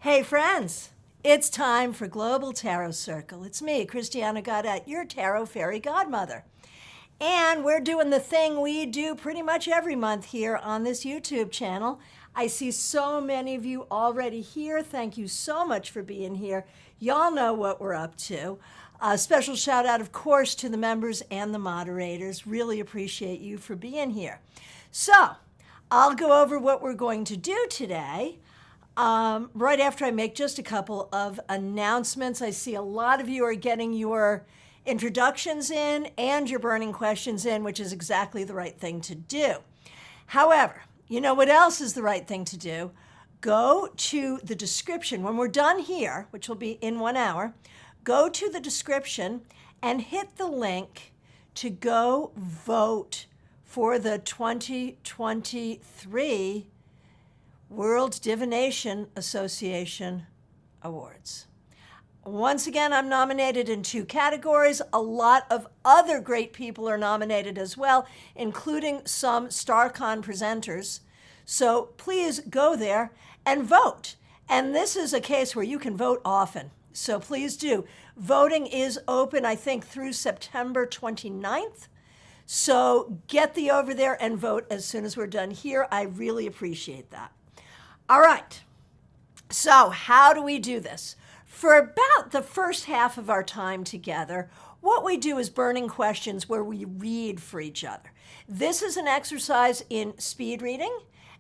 Hey friends, it's time for Global Tarot Circle. It's me, Christiana Gaudet, your tarot fairy godmother. And we're doing the thing we do pretty much every month here on this YouTube channel. I see so many of you already here. Thank you so much for being here. Y'all know what we're up to. A special shout out, of course, to the members and the moderators. Really appreciate you for being here. So, I'll go over what we're going to do today. Right after I make just a couple of announcements. I see a lot of you are getting your introductions in and your burning questions in, which is exactly the right thing to do. However, you know what else is the right thing to do? Go to the description. When we're done here, which will be in 1 hour, go to the description and hit the link to go vote for the 2023 World Divination Association Awards. Once again, I'm nominated in 2 categories. A lot of other great people are nominated as well, including some StarCon presenters. So please go there and vote. And this is a case where you can vote often. So please do. Voting is open, I think, through September 29th. So get thee over there and vote as soon as we're done here. I really appreciate that. All right, so how do we do this? For about the first half of our time together, what we do is burning questions where we read for each other. This is an exercise in speed reading,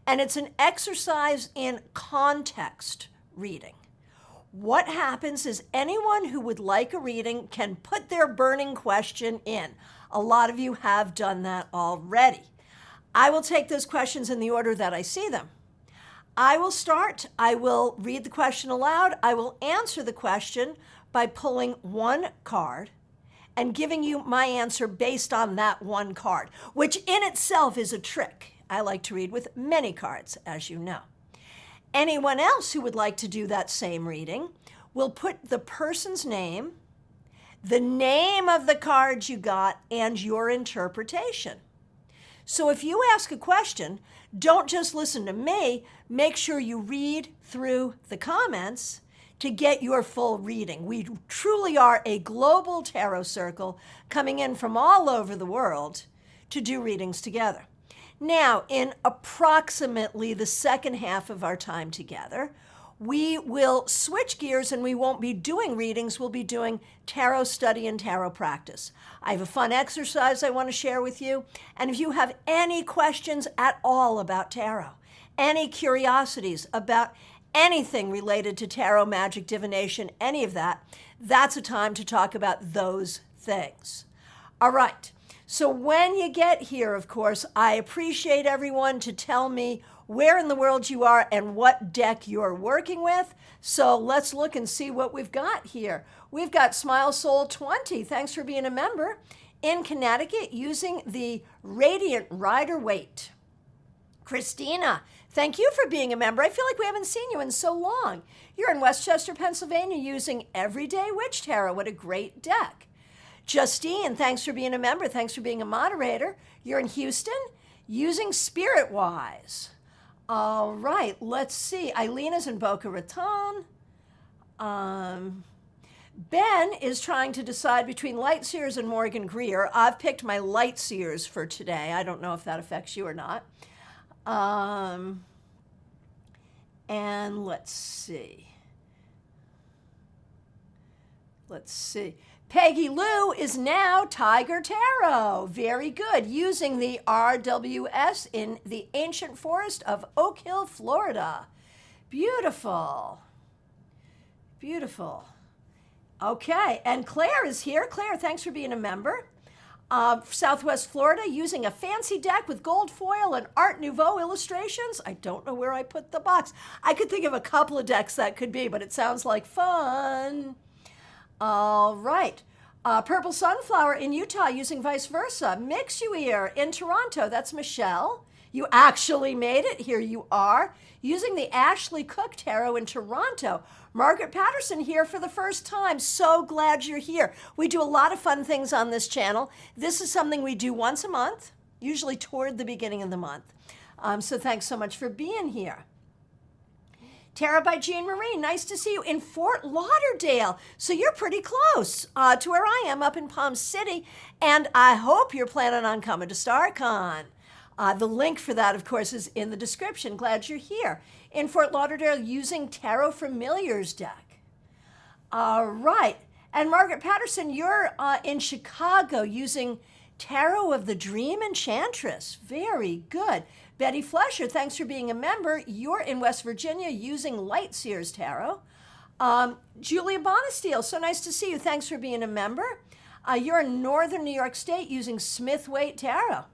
and it's an exercise in context reading. What happens is anyone who would like a reading can put their burning question in. A lot of you have done that already. I will take those questions in the order that I see them. I will start. I will read the question aloud. I will answer the question by pulling 1 card and giving you my answer based on that 1 card, which in itself is a trick. I like to read with many cards, as you know. Anyone else who would like to do that same reading will put the person's name, the name of the card you got, and your interpretation. So if you ask a question, don't just listen to me. Make sure you read through the comments to get your full reading. We truly are a global tarot circle coming in from all over the world to do readings together. Now, in approximately the second half of our time together, we will switch gears and we won't be doing readings. We'll be doing tarot study and tarot practice. I have a fun exercise I want to share with you. And if you have any questions at all about tarot, any curiosities about anything related to tarot, magic, divination, any of that, that's a time to talk about those things. All right. So when you get here, of course, I appreciate everyone to tell me where in the world you are and what deck you're working with. So let's look and see what we've got here. We've got Smile Soul 20. Thanks for being a member in Connecticut using the Radiant Rider-Waite. Christina, thank you for being a member. I feel like we haven't seen you in so long. You're in Westchester, Pennsylvania using Everyday Witch Tarot. What a great deck. Justine, thanks for being a member. Thanks for being a moderator. You're in Houston using Spirit Wise. All right, let's see. Eileen is in Boca Raton. Ben is trying to decide between Light Seers and Morgan Greer. I've picked my Light Seers for today. I don't know if that affects you or not. And let's see. Peggy Lou is now Tiger Tarot. Very good. Using the RWS in the ancient forest of Oak Hill, Florida. Beautiful. Beautiful. Okay, and Claire is here. Claire, thanks for being a member. Southwest Florida, using a fancy deck with gold foil and Art Nouveau illustrations. I don't know where I put the box. I could think of a couple of decks that could be, but it sounds like fun. All right. Purple Sunflower in Utah using Vice Versa. Mix You Ear in Toronto. That's Michelle. You actually made it. Here you are. Using the Ashley Cook Tarot in Toronto. Margaret Patterson here for the first time. So glad you're here. We do a lot of fun things on this channel. This is something we do once a month, usually toward the beginning of the month. So thanks so much for being here. Tara by Jean Marie, nice to see you in Fort Lauderdale. So you're pretty close to where I am up in Palm City, and I hope you're planning on coming to StarCon. The link for that, of course, is in the description. Glad you're here in Fort Lauderdale using Tarot Familiars deck. All right. And Margaret Patterson, you're in Chicago using Tarot of the Dream Enchantress. Very good. Betty Flesher, thanks for being a member. You're in West Virginia using Light Seers Tarot. Julia Bonesteel, so nice to see you. Thanks for being a member. You're in Northern New York State using Smith-Waite Tarot.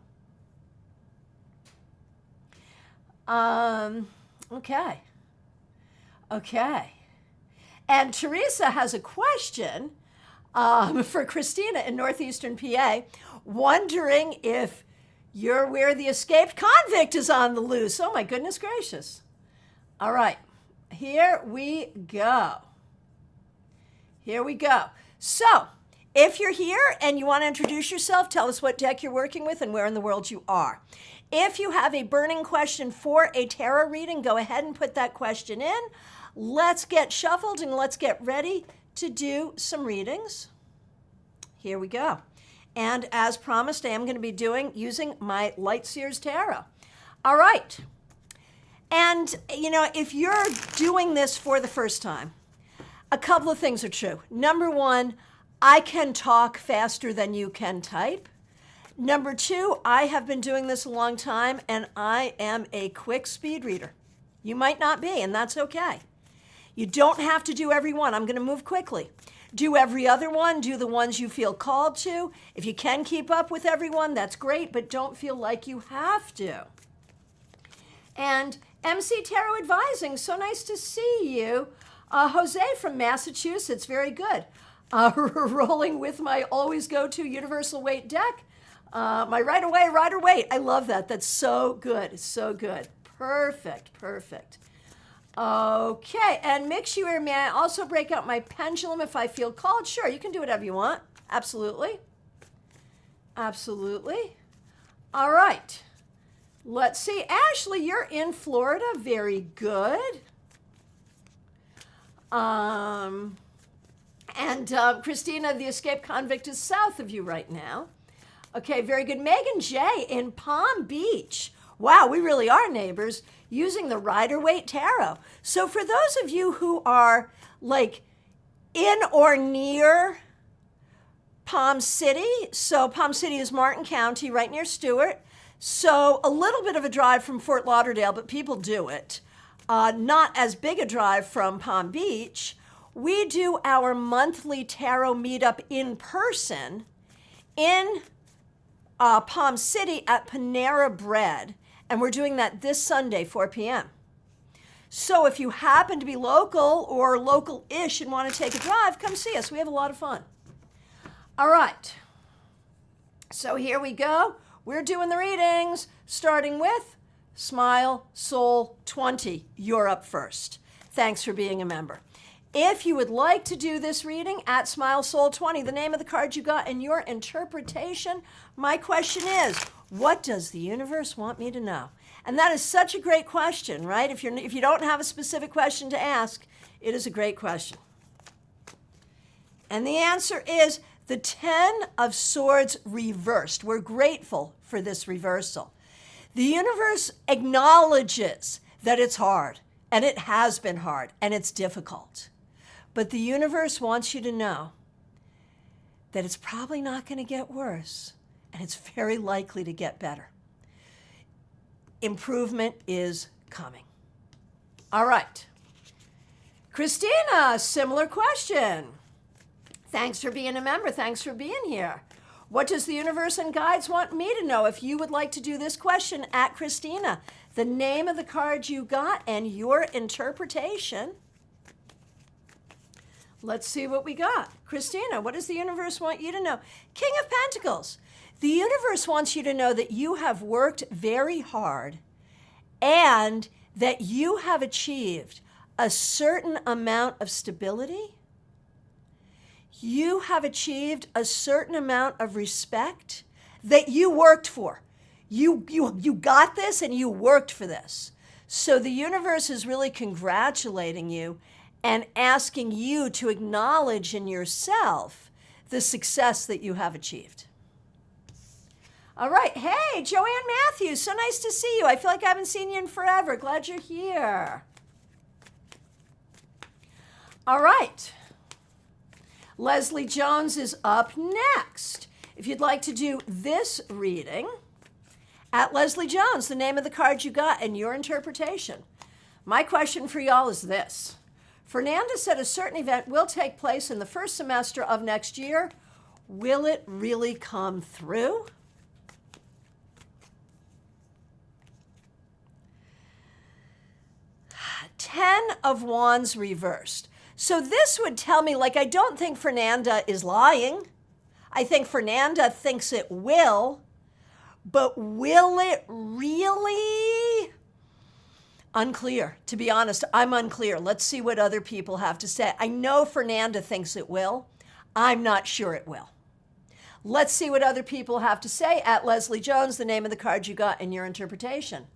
Okay. And Teresa has a question for Christina in Northeastern PA, wondering if you're where the escaped convict is on the loose. Oh my goodness gracious. All right, here we go. So, if you're here and you want to introduce yourself, tell us what deck you're working with and where in the world you are. If you have a burning question for a tarot reading, go ahead and put that question in. Let's get shuffled and let's get ready to do some readings. Here we go. And as promised, I am going to be using my Light Seers Tarot. All right. And, if you're doing this for the first time, a couple of things are true. Number one, I can talk faster than you can type. Number two, I have been doing this a long time, and I am a quick speed reader. You might not be, and that's okay. You don't have to do every one. I'm going to move quickly. Do every other one. Do the ones you feel called to. If you can keep up with everyone, that's great, but don't feel like you have to. And MC Tarot Advising, so nice to see you. Jose from Massachusetts, very good. Rolling with my always go-to Universal Weight deck. My Rider Waite. I love that. That's so good. So good. Perfect. Okay, and Mixuer, may I also break out my pendulum if I feel called? Sure, you can do whatever you want. Absolutely. All right. Let's see. Ashley, you're in Florida. Very good. And Christina, the escaped convict, is south of you right now. Okay, very good. Megan J. in Palm Beach. Wow, we really are neighbors, using the Rider-Waite Tarot. So for those of you who are like in or near Palm City, so Palm City is Martin County, right near Stewart. So a little bit of a drive from Fort Lauderdale, but people do it. Not as big a drive from Palm Beach. We do our monthly tarot meetup in person in Palm City at Panera Bread. And we're doing that this Sunday, 4 p.m. So if you happen to be local or local-ish and want to take a drive, come see us. We have a lot of fun. All right. So here we go. We're doing the readings, starting with Smile Soul 20. You're up first. Thanks for being a member. If you would like to do this reading at Smile Soul 20, the name of the card you got and your interpretation, my question is, what does the universe want me to know? And that is such a great question, right? If you don't have a specific question to ask, it is a great question. And the answer is the 10 of Swords reversed. We're grateful for this reversal. The universe acknowledges that it's hard, and it has been hard, and it's difficult. But the universe wants you to know that it's probably not going to get worse, and it's very likely to get better. Improvement is coming. All right. Christina, similar question. Thanks for being a member. Thanks for being here. What does the universe and guides want me to know? If you would like to do this question at Christina, the name of the card you got and your interpretation. Let's see what we got. Christina, what does the universe want you to know? King of Pentacles. The universe wants you to know that you have worked very hard and that you have achieved a certain amount of stability. You have achieved a certain amount of respect that you worked for. You got this and you worked for this. So the universe is really congratulating you and asking you to acknowledge in yourself the success that you have achieved. All right. Hey, Joanne Matthews, so nice to see you. I feel like I haven't seen you in forever. Glad you're here. All right. Leslie Jones is up next. If you'd like to do this reading, at Leslie Jones, the name of the card you got and your interpretation. My question for y'all is this. Fernanda said a certain event will take place in the first semester of next year. Will it really come through? Ten of Wands reversed. So this would tell me, like, I don't think Fernanda is lying. I think Fernanda thinks it will, but will it really? Unclear. To be honest, I'm unclear. Let's see what other people have to say. I know Fernanda thinks it will. I'm not sure it will. Let's see what other people have to say. At Leslie Jones, the name of the card you got and your interpretation.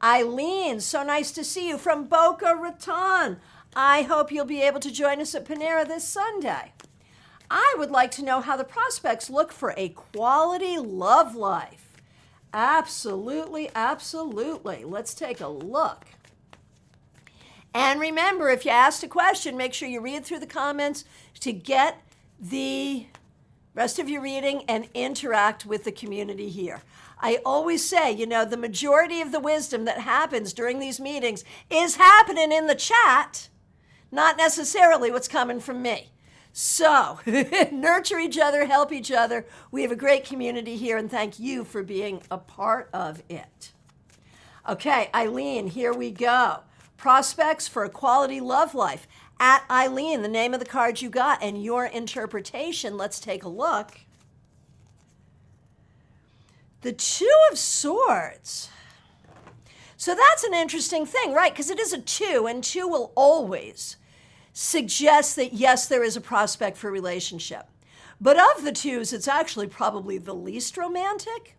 Eileen, so nice to see you from Boca Raton. I hope you'll be able to join us at Panera this Sunday. I would like to know how the prospects look for a quality love life. Absolutely, absolutely. Let's take a look. And remember, if you asked a question, make sure you read through the comments to get the rest of your reading and interact with the community here. I always say, you know, the majority of the wisdom that happens during these meetings is happening in the chat, not necessarily what's coming from me. So nurture each other, help each other. We have a great community here, and thank you for being a part of it. Okay, Eileen, here we go. Prospects for a quality love life. At Eileen, the name of the card you got and your interpretation. Let's take a look. The Two of Swords. So that's an interesting thing, right? Because it is a 2, and 2 will always suggest that, yes, there is a prospect for a relationship. But of the 2s, it's actually probably the least romantic.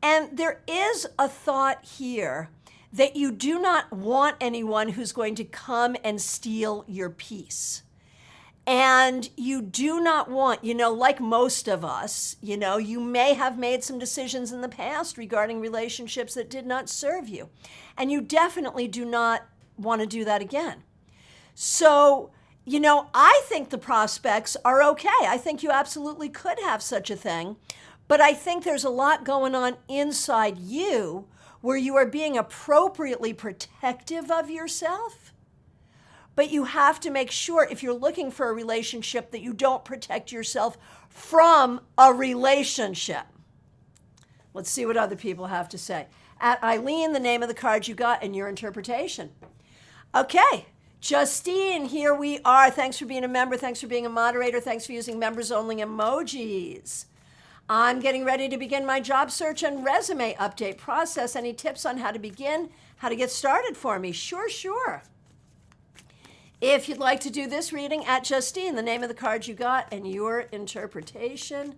And there is a thought here that you do not want anyone who's going to come and steal your peace. And you do not want, you know, like most of us, you know, you may have made some decisions in the past regarding relationships that did not serve you. And you definitely do not want to do that again. So, you know, I think the prospects are okay. I think you absolutely could have such a thing. But I think there's a lot going on inside you where you are being appropriately protective of yourself. But you have to make sure, if you're looking for a relationship, that you don't protect yourself from a relationship. Let's see what other people have to say. At Eileen, the name of the card you got and your interpretation. Okay, Justine, here we are. Thanks for being a member. Thanks for being a moderator. Thanks for using members-only emojis. I'm getting ready to begin my job search and resume update process. Any tips on how to begin, how to get started for me? Sure. If you'd like to do this reading, at Justine, the name of the card you got and your interpretation.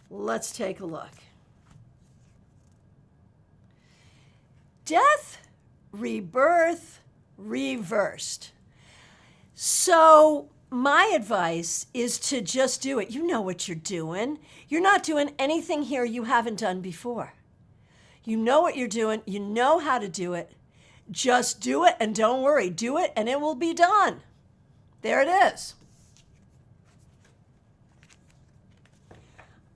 Let's take a look. Death, rebirth, reversed. So my advice is to just do it. You know what you're doing. You're not doing anything here you haven't done before. You know what you're doing. You know how to do it. Just do it and don't worry. Do it and it will be done. There it is.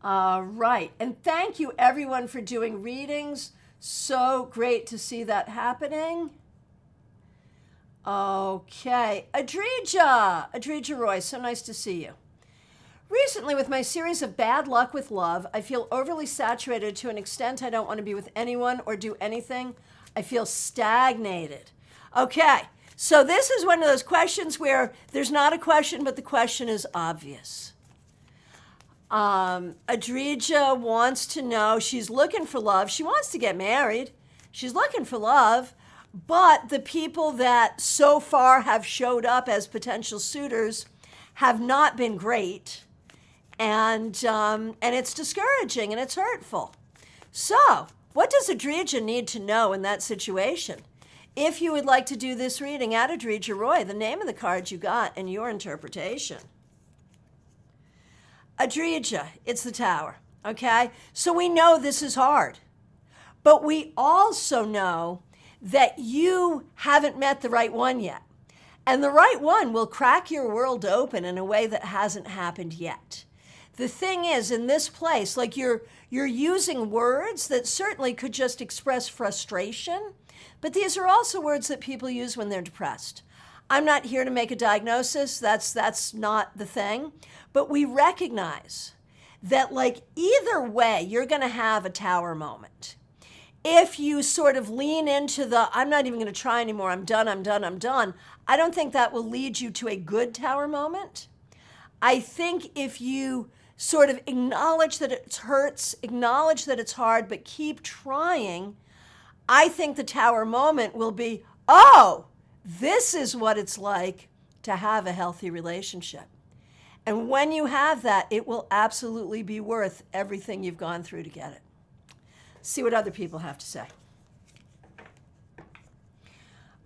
All right. And thank you, everyone, for doing readings. So great to see that happening. Okay. Adrija Roy, so nice to see you. Recently, with my series of bad luck with love, I feel overly saturated to an extent I don't want to be with anyone or do anything. I feel stagnated. Okay. So this is one of those questions where there's not a question, but the question is obvious. Adrija wants to know, she's looking for love. She wants to get married. She's looking for love, but the people that so far have showed up as potential suitors have not been great. And it's discouraging and it's hurtful. So what does Adrija need to know in that situation? If you would like to do this reading at Adrija Roy, the name of the card you got and your interpretation. Adrija, it's the Tower, okay? So we know this is hard, but we also know that you haven't met the right one yet. And the right one will crack your world open in a way that hasn't happened yet. The thing is, in this place, like you're using words that certainly could just express frustration, but these are also words that people use when they're depressed. I'm not here to make a diagnosis, that's not the thing, but we recognize that like either way, you're gonna have a Tower moment. If you sort of lean into the, I'm not even gonna try anymore, I'm done, I don't think that will lead you to a good Tower moment. I think if you sort of acknowledge that it hurts, acknowledge that it's hard, but keep trying, I think the Tower moment will be, oh, this is what it's like to have a healthy relationship. And when you have that, it will absolutely be worth everything you've gone through to get it. See what other people have to say.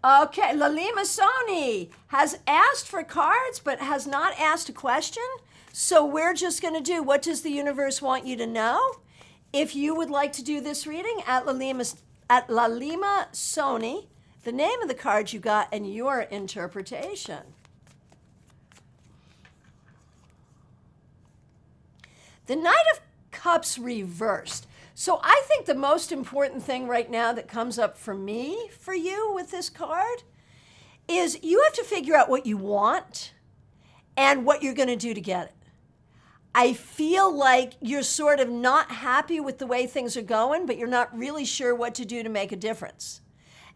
Okay, Lalima Soni has asked for cards, but has not asked a question. So we're just going to do, what does the universe want you to know? If you would like to do this reading at Lalima Soni, the name of the card you got and your interpretation. The Knight of Cups reversed. So I think the most important thing right now that comes up for me, for you with this card, is you have to figure out what you want and what you're going to do to get it. I feel like you're sort of not happy with the way things are going, but you're not really sure what to do to make a difference.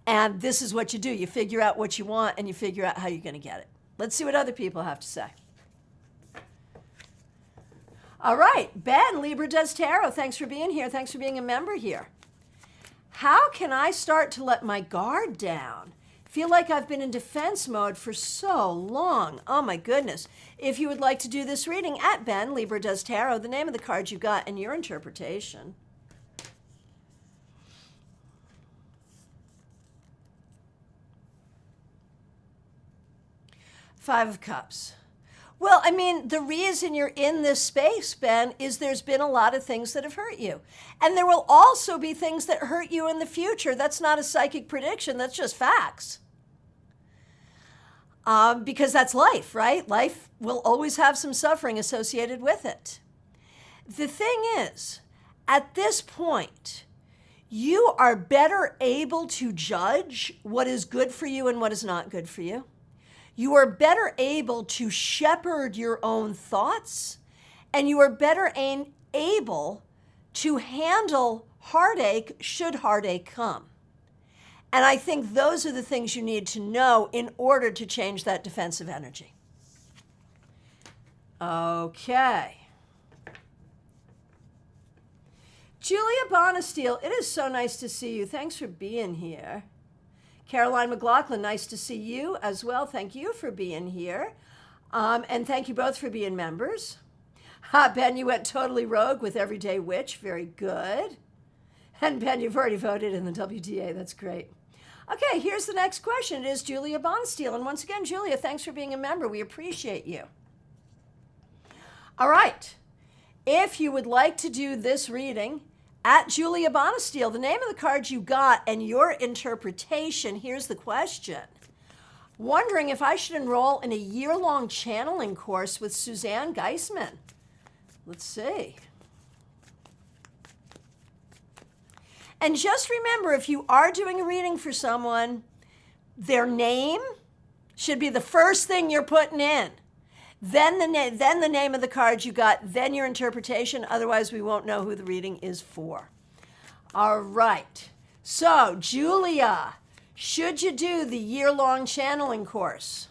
And this is what you do. You figure out what you want and you figure out how you're going to get it. Let's see what other people have to say. All right, Ben, Libra Does Tarot, thanks for being here. Thanks for being a member here. How can I start to let my guard down? Feel like I've been in defense mode for so long. Oh my goodness. If you would like to do this reading at Ben, Libra Does Tarot, the name of the card you got and your interpretation. Five of Cups. Well, I mean, the reason you're in this space, Ben, is there's been a lot of things that have hurt you. And there will also be things that hurt you in the future. That's not a psychic prediction. That's just facts. Because that's life, right? Life will always have some suffering associated with it. The thing is, at this point, you are better able to judge what is good for you and what is not good for you. You are better able to shepherd your own thoughts, and you are better able to handle heartache should heartache come. And I think those are the things you need to know in order to change that defensive energy. Okay. Julia Bonesteel, it is so nice to see you. Thanks for being here. Caroline McLaughlin, nice to see you as well. Thank you for being here. And thank you both for being members. Ben, you went totally rogue with Everyday Witch. Very good. And Ben, you've already voted in the WTA. That's great. Okay, here's the next question. It is Julia Bonesteel. And once again, Julia, thanks for being a member. We appreciate you. All right. If you would like to do this reading at Julia Bonesteel, the name of the card you got and your interpretation, here's the question. Wondering if I should enroll in a year-long channeling course with Suzanne Geisman. Let's see. And just remember, if you are doing a reading for someone, their name should be the first thing you're putting in. Then the name of the card you got, then your interpretation. Otherwise, we won't know who the reading is for. All right. So, Julia, should you do the year-long channeling course?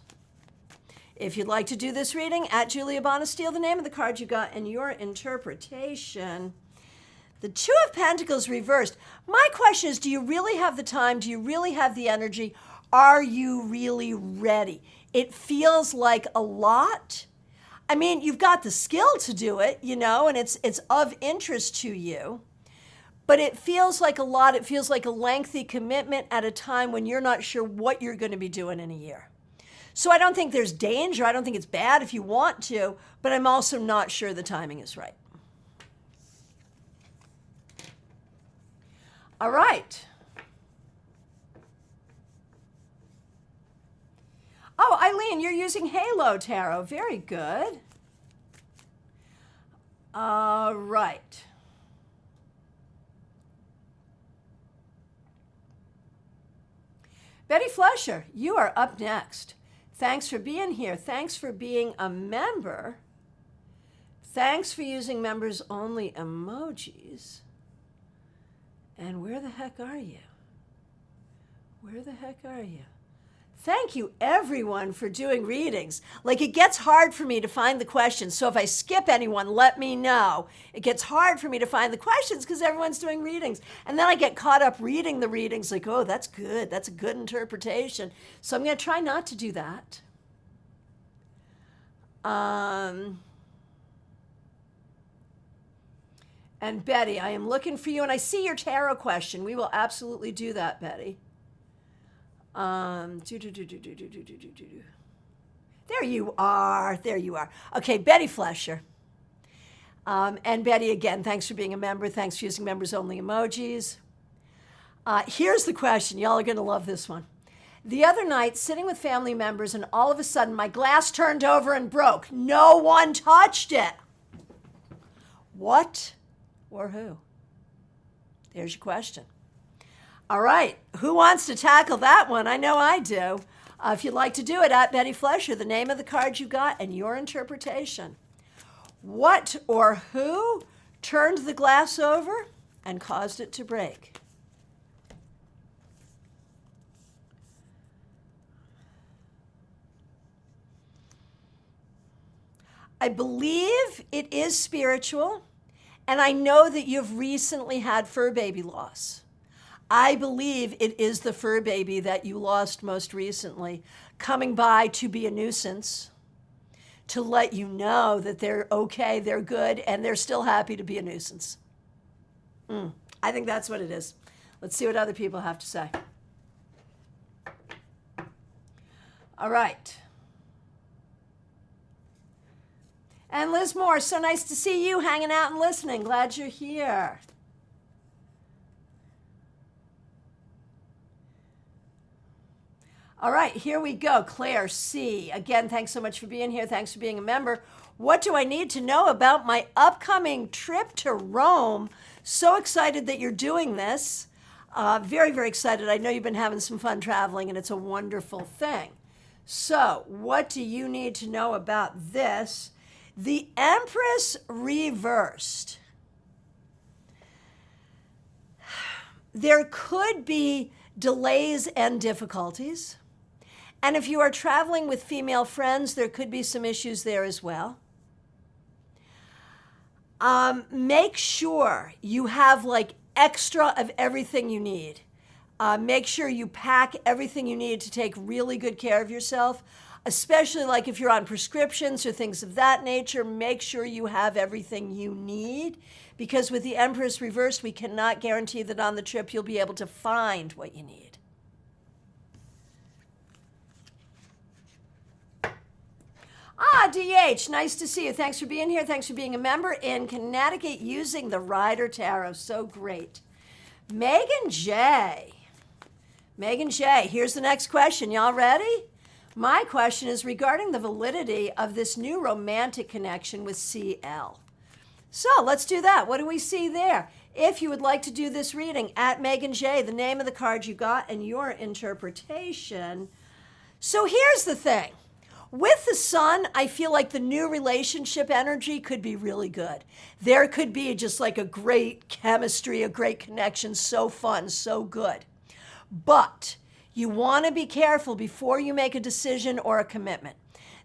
If you'd like to do this reading, at Julia Bonesteel, the name of the card you got and your interpretation. The Two of Pentacles reversed. My question is, do you really have the time? Do you really have the energy? Are you really ready? It feels like a lot. I mean, you've got the skill to do it, you know, and it's of interest to you. but it feels like a lot. It feels like a lengthy commitment at a time when you're not sure what you're going to be doing in a year. So I don't think there's danger. I don't think it's bad if you want to, but I'm also not sure the timing is right. All right. Oh, Eileen, you're using Halo Tarot. Very good. All right. Betty Flesher, you are up next. Thanks for being here. Thanks for being a member. Thanks for using members only emojis. And where the heck are you? Where the heck are you? Thank you, everyone, for doing readings. Like, it gets hard for me to find the questions. So if I skip anyone, let me know. It gets hard for me to find the questions because everyone's doing readings. And then I get caught up reading the readings like, oh, that's good. That's a good interpretation. So I'm going to try not to do that. And Betty, I am looking for you. And I see your tarot question. We will absolutely do that, Betty. There you are. There you are. Okay, Betty Flesher. And Betty, again, thanks for being a member. Thanks for using members only emojis. Here's the question. Y'all are going to love this one. The other night, sitting with family members, and all of a sudden, my glass turned over and broke. No one touched it. What or who? There's your question. All right, who wants to tackle that one? I know I do. If you'd like to do it, at Betty Flesher, the name of the card you got and your interpretation. What or who turned the glass over and caused it to break? I believe it is spiritual, and I know that you've recently had fur baby loss. I believe it is the fur baby that you lost most recently coming by to be a nuisance, to let you know that they're okay, they're good, and they're still happy to be a nuisance. I think that's what it is. Let's see what other people have to say. All right. And Liz Moore, so nice to see you hanging out and listening. Glad you're here. All right, here we go. Claire C. Again, thanks so much for being here. Thanks for being a member. What do I need to know about my upcoming trip to Rome? So excited that you're doing this. Very, very excited. I know you've been having some fun traveling, and it's a wonderful thing. So what do you need to know about this? The Empress reversed. There could be delays and difficulties. And if you are traveling with female friends, there could be some issues there as well. Make sure you have like extra of everything you need. Make sure you pack everything you need to take really good care of yourself, especially like if you're on prescriptions or things of that nature. Make sure you have everything you need, because with the Empress reversed, we cannot guarantee that on the trip you'll be able to find what you need. DH, nice to see you. Thanks for being here. Thanks for being a member in Connecticut using the Rider Tarot. So great. Megan J. Megan J, here's the next question. Y'all ready? My question is regarding the validity of this new romantic connection with CL. So let's do that. What do we see there? If you would like to do this reading, at Megan J, the name of the card you got and your interpretation. So here's the thing. With the sun, I feel like the new relationship energy could be really good. There could be just like a great chemistry, a great connection, so fun, so good. But you want to be careful before you make a decision or a commitment.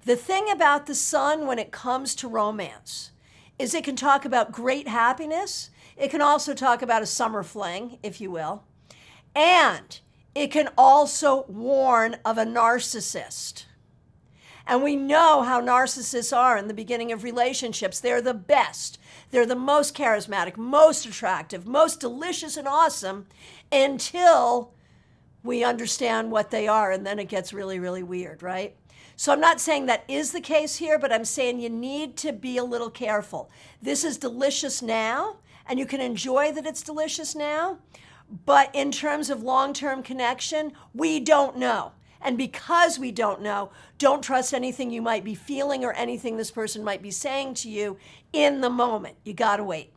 The thing about the sun when it comes to romance is it can talk about great happiness. It can also talk about a summer fling, if you will. And it can also warn of a narcissist. And we know how narcissists are in the beginning of relationships. They're the best. They're the most charismatic, most attractive, most delicious and awesome until we understand what they are, and then it gets really, really weird, right? So I'm not saying that is the case here, but I'm saying you need to be a little careful. This is delicious now, and you can enjoy that it's delicious now, but in terms of long-term connection, we don't know. And because we don't know, don't trust anything you might be feeling or anything this person might be saying to you in the moment. You gotta wait.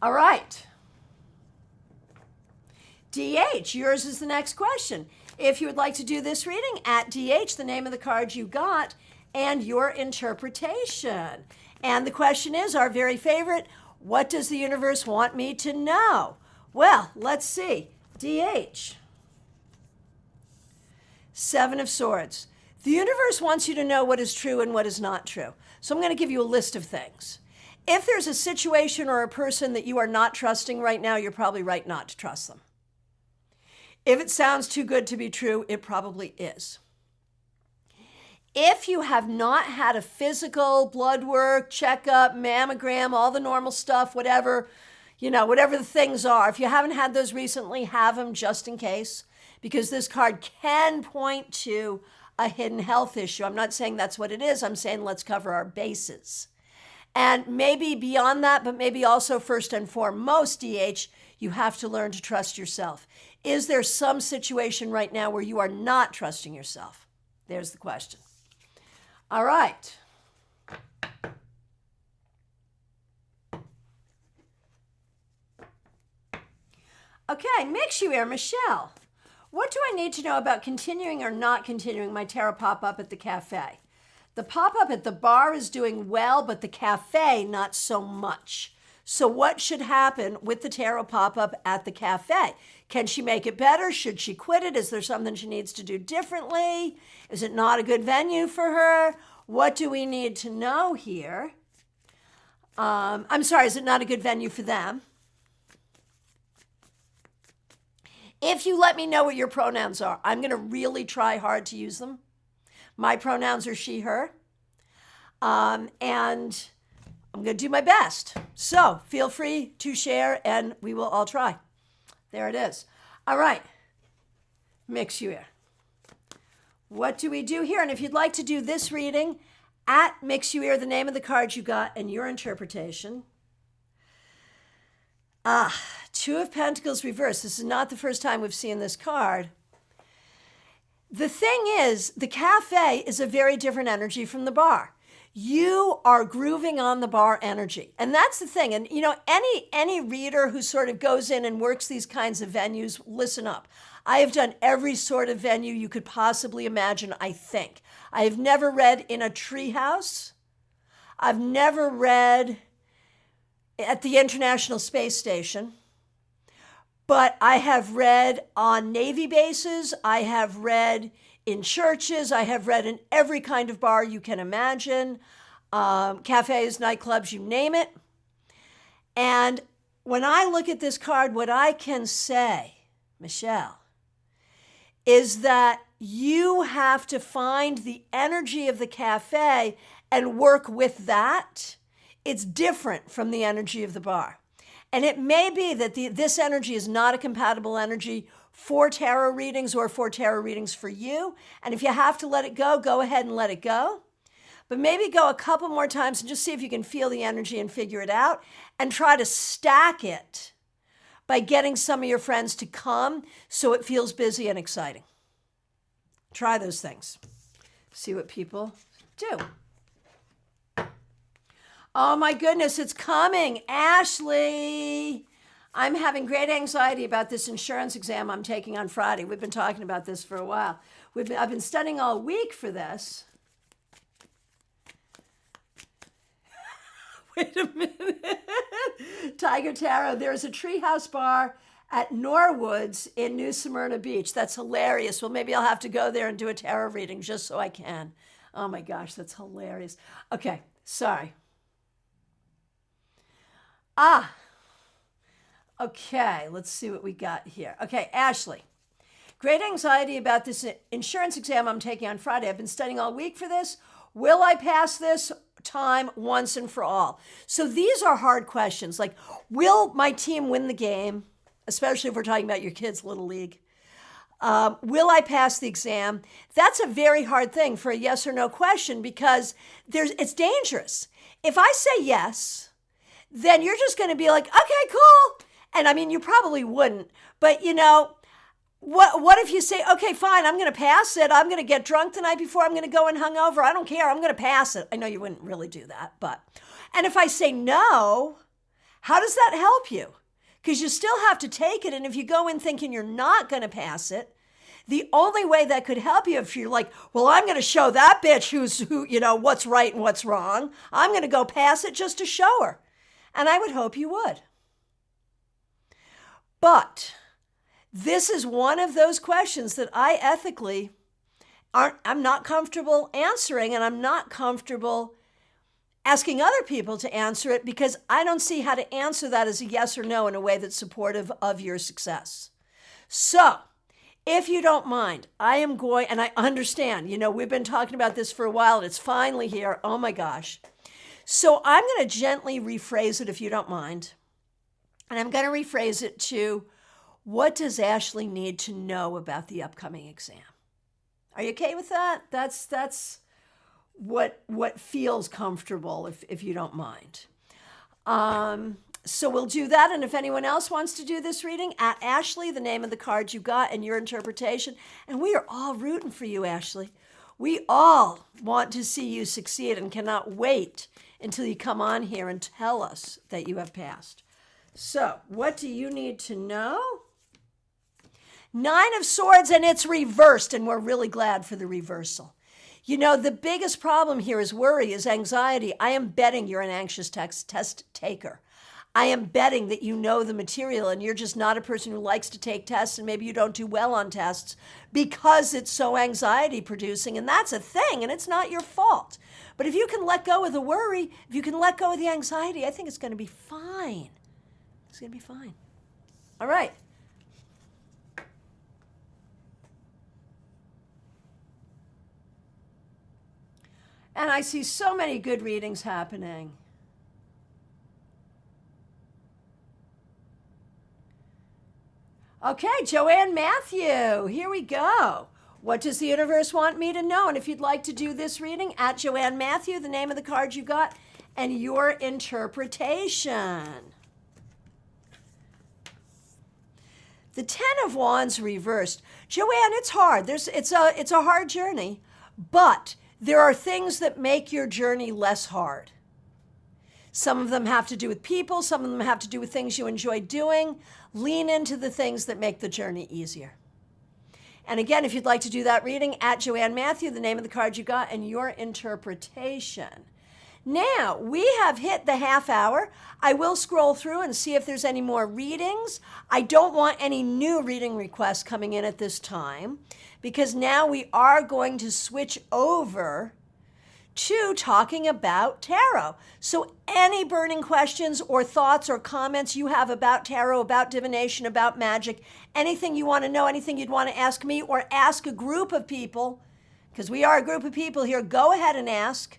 All right. DH, yours is the next question. If you would like to do this reading, at DH, the name of the card you got and your interpretation. And the question is, our very favorite, what does the universe want me to know? Well, let's see. DH. Seven of Swords. The universe wants you to know what is true and what is not true. So I'm going to give you a list of things. If there's a situation or a person that you are not trusting right now, you're probably right not to trust them. If it sounds too good to be true, it probably is. If you have not had a physical blood work, checkup, mammogram, all the normal stuff, whatever the things are, if you haven't had those recently, have them just in case, because this card can point to a hidden health issue. I'm not saying that's what it is. I'm saying let's cover our bases. And maybe beyond that, but maybe also first and foremost, DH, you have to learn to trust yourself. Is there some situation right now where you are not trusting yourself? There's the question. All right. Okay, mix you here, Michelle. What do I need to know about continuing or not continuing my tarot pop-up at the cafe? The pop-up at the bar is doing well, but the cafe, not so much. So what should happen with the tarot pop-up at the cafe? Can she make it better? Should she quit it? Is there something she needs to do differently? Is it not a good venue for her? What do we need to know here? I'm sorry, is it not a good venue for them? If you let me know what your pronouns are, I'm going to really try hard to use them. My pronouns are she, her. And I'm going to do my best. So feel free to share and we will all try. There it is. All right. Mix you here. What do we do here? And if you'd like to do this reading, at Mix You Ear, the name of the card you got and your interpretation. Two of Pentacles reversed. This is not the first time we've seen this card. The thing is, the cafe is a very different energy from the bar. You are grooving on the bar energy. And that's the thing. And any reader who sort of goes in and works these kinds of venues, listen up. I have done every sort of venue you could possibly imagine, I think. I have never read in a treehouse. I've never read at the International Space Station. But I have read on Navy bases. I have read in churches. I have read in every kind of bar you can imagine. Cafes, nightclubs, you name it. And when I look at this card, what I can say, Michelle, is that you have to find the energy of the cafe and work with that. It's different from the energy of the bar. And it may be that this energy is not a compatible energy for tarot readings or for tarot readings for you. And if you have to let it go, go ahead and let it go. But maybe go a couple more times and just see if you can feel the energy and figure it out. And try to stack it by getting some of your friends to come so it feels busy and exciting. Try those things. See what people do. Oh my goodness, it's coming. Ashley, I'm having great anxiety about this insurance exam I'm taking on Friday. We've been talking about this for a while. I've been studying all week for this. Wait a minute. Tiger Tarot, there's a treehouse bar at Norwoods in New Smyrna Beach. That's hilarious. Well, maybe I'll have to go there and do a tarot reading just so I can. Oh my gosh, that's hilarious. Okay, sorry. Okay, let's see what we got here. Okay, Ashley, Great anxiety about this insurance exam I'm taking on Friday. I've been studying all week for this. Will I pass this time once and for all? So these are hard questions. Like, will my team win the game? Especially if we're talking about your kids' little league. Will I pass the exam? That's a very hard thing for a yes or no question because it's dangerous. If I say yes, then you're just going to be like, okay, cool. And I mean, you probably wouldn't. But, what if you say, okay, fine, I'm going to pass it. I'm going to get drunk the night before. I'm going to go and hungover. I don't care. I'm going to pass it. I know you wouldn't really do that. And if I say no, how does that help you? Because you still have to take it. And if you go in thinking you're not going to pass it, the only way that could help you if you're like, well, I'm going to show that bitch what's right and what's wrong. I'm going to go pass it just to show her. And I would hope you would. But this is one of those questions that I ethically I'm not comfortable answering, and I'm not comfortable asking other people to answer it because I don't see how to answer that as a yes or no in a way that's supportive of your success. So, if you don't mind, I am going, and I understand, we've been talking about this for a while, and it's finally here. Oh my gosh. So I'm going to gently rephrase it if you don't mind. And I'm going to rephrase it to, what does Ashley need to know about the upcoming exam? Are you okay with that? That's what feels comfortable if you don't mind. So we'll do that. And if anyone else wants to do this reading, at Ashley, the name of the card you got and your interpretation. And we are all rooting for you, Ashley. We all want to see you succeed and cannot wait until you come on here and tell us that you have passed. So what do you need to know? 9 of Swords, and it's reversed, and we're really glad for the reversal. The biggest problem here is worry, is anxiety. I am betting you're an anxious test taker. I am betting that you know the material and you're just not a person who likes to take tests, and maybe you don't do well on tests because it's so anxiety producing, and that's a thing, and it's not your fault. But if you can let go of the worry, if you can let go of the anxiety, I think it's going to be fine. It's going to be fine. All right. And I see so many good readings happening. Okay, Joanne Matthew, here we go. What does the universe want me to know? And if you'd like to do this reading, at Joanne Matthew, the name of the card you got, and your interpretation. The 10 of Wands reversed. Joanne, it's hard. It's a hard journey, but there are things that make your journey less hard. Some of them have to do with people. Some of them have to do with things you enjoy doing. Lean into the things that make the journey easier. And again, if you'd like to do that reading, at Joanne Matthew, the name of the card you got, and your interpretation. Now, we have hit the half hour. I will scroll through and see if there's any more readings. I don't want any new reading requests coming in at this time, because now we are going to switch over to talking about tarot. So any burning questions or thoughts or comments you have about tarot, about divination, about magic, anything you want to know, anything you'd want to ask me or ask a group of people, because we are a group of people here, go ahead and ask.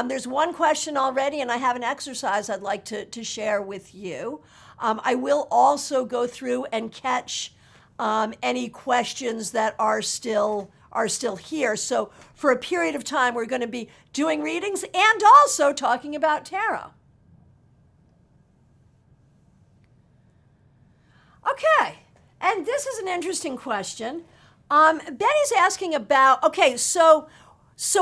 There's one question already, and I have an exercise I'd like to share with you. I will also go through and catch any questions that are still here. So for a period of time, we're going to be doing readings and also talking about tarot. Okay, and this is an interesting question. Betty's asking about, okay, so